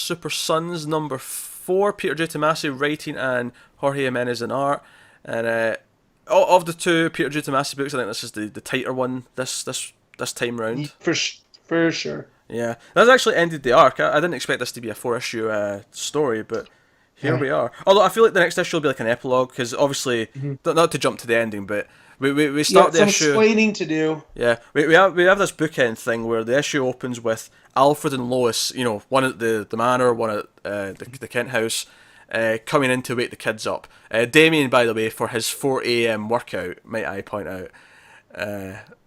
Super Sons #4. Peter J. Tomasi writing and Jorge Jimenez in art. And of the two Peter J. Tomasi books, I think this is the tighter one this time round. For sure. Yeah, that's actually ended the arc. I didn't expect this to be a 4-issue story, but here we are. Although I feel like the next issue will be like an epilogue, because obviously, not to jump to the ending, but we start the issue. Some explaining to do. Yeah, we have this bookend thing where the issue opens with Alfred and Lois, one at the manor, one at the Kent house, coming in to wake the kids up. Damien, by the way, for his 4 a.m. workout, might I point out,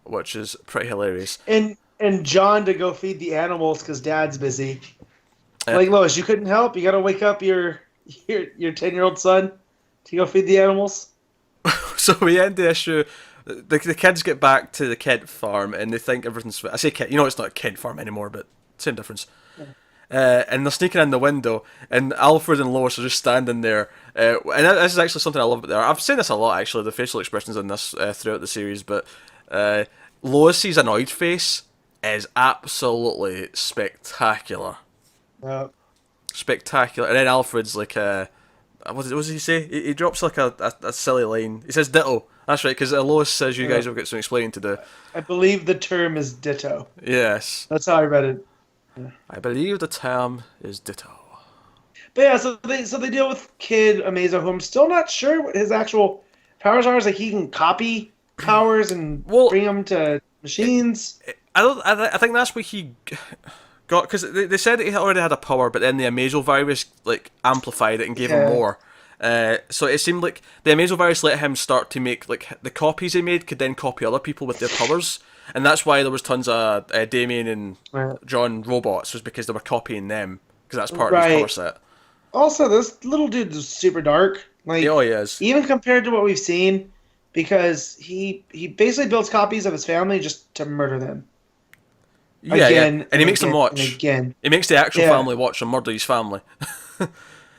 which is pretty hilarious. And John to go feed the animals because Dad's busy. Like, Lois, you couldn't help? You got to wake up your 10-year-old son to go feed the animals? So we end the issue. The kids get back to the Kent farm and they think everything's... I say Kent, it's not a Kent farm anymore, but same difference. Yeah. And they're sneaking in the window, and Alfred and Lois are just standing there. And this is actually something I love about there. I've seen this a lot, actually, the facial expressions in this throughout the series, but Lois's annoyed face is absolutely spectacular. Spectacular. And then Alfred's like, what does he say? He drops like a silly line. He says ditto. That's right, because Lois says you guys have got some explaining to do. I believe the term is ditto. Yes. That's how I read it. Yeah. I believe the term is ditto. But yeah, so they deal with Kid Amazo, who I'm still not sure what his actual powers are. Is like he can copy powers and bring them to machines. I think that's what he got, because they said that he already had a power, but then the Amazo virus like amplified it and gave him more. So it seemed like the Amazo virus let him start to make like the copies he made could then copy other people with their powers, and that's why there was tons of Damien and John robots, was because they were copying them, because that's part of his power set. Also, this little dude is super dark. Like, he is. Even compared to what we've seen, because he basically builds copies of his family just to murder them. Yeah, and he makes them watch. Again. He makes the actual family watch and murder his family.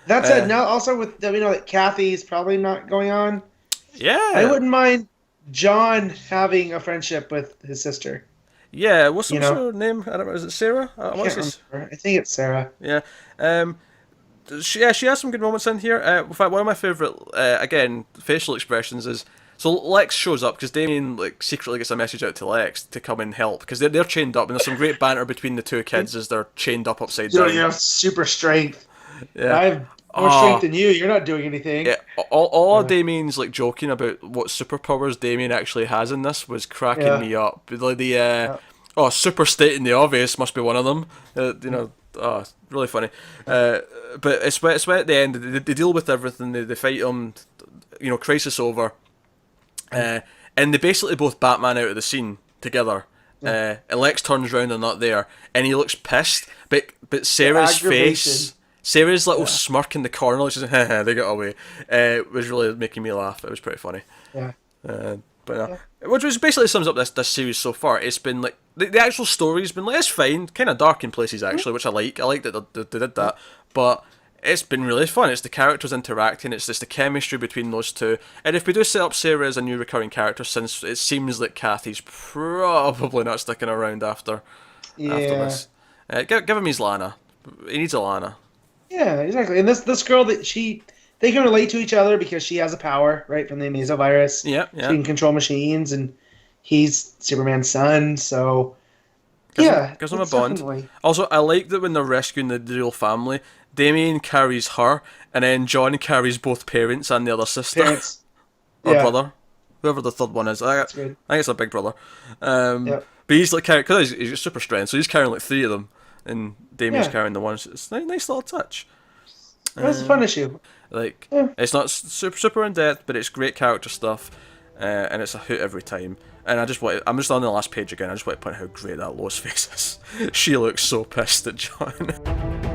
That said, now also with that Kathy's probably not going on. Yeah, I wouldn't mind John having a friendship with his sister. Yeah, what's her name? I don't know. Is it Sarah? I can't remember. I think it's Sarah. Yeah. She has some good moments in here. In fact, one of my favourite, again, facial expressions is, so Lex shows up because Damien secretly gets a message out to Lex to come and help, because they're chained up, and there's some great banter between the two kids as they're chained up upside down. You have super strength. Yeah. I have more strength than you. You're not doing anything. Yeah. All of Damien's joking about what superpowers Damien actually has in this was cracking me up. Super stating the obvious must be one of them. Really funny. But it's when at the end they deal with everything. They fight him. Crisis over. And they basically both Batman out of the scene together. And Lex turns around and not there, and he looks pissed. But Sarah's face, Sarah's little smirk in the corner, she's like, they got away. Was really making me laugh. It was pretty funny. Yeah. Which basically sums up this series so far. It's been like the actual story's been it's fine, kind of dark in places actually, which I like. I like that they did that, but it's been really fun. It's the characters interacting. It's just the chemistry between those two. And if we do set up Sarah as a new recurring character, since it seems that Kathy's probably not sticking around after this, give him his Lana. He needs a Lana. Yeah, exactly. And this girl they can relate to each other because she has a power, right, from the Amazo virus. Yeah. She can control machines, and he's Superman's son, so gives them a bond. Definitely. Also, I like that when they're rescuing the real family, Damien carries her, and then John carries both parents and the other sister. Or brother. Whoever the third one is. I think it's a big brother. But he's because he's got super strength, so he's carrying 3 of them, and Damien's carrying the one. It's a nice little touch. That's a fun issue. It's not super in depth, but it's great character stuff, and it's a hoot every time. And I'm just on the last page again. I just want to point out how great that Lois face is. She looks so pissed at John.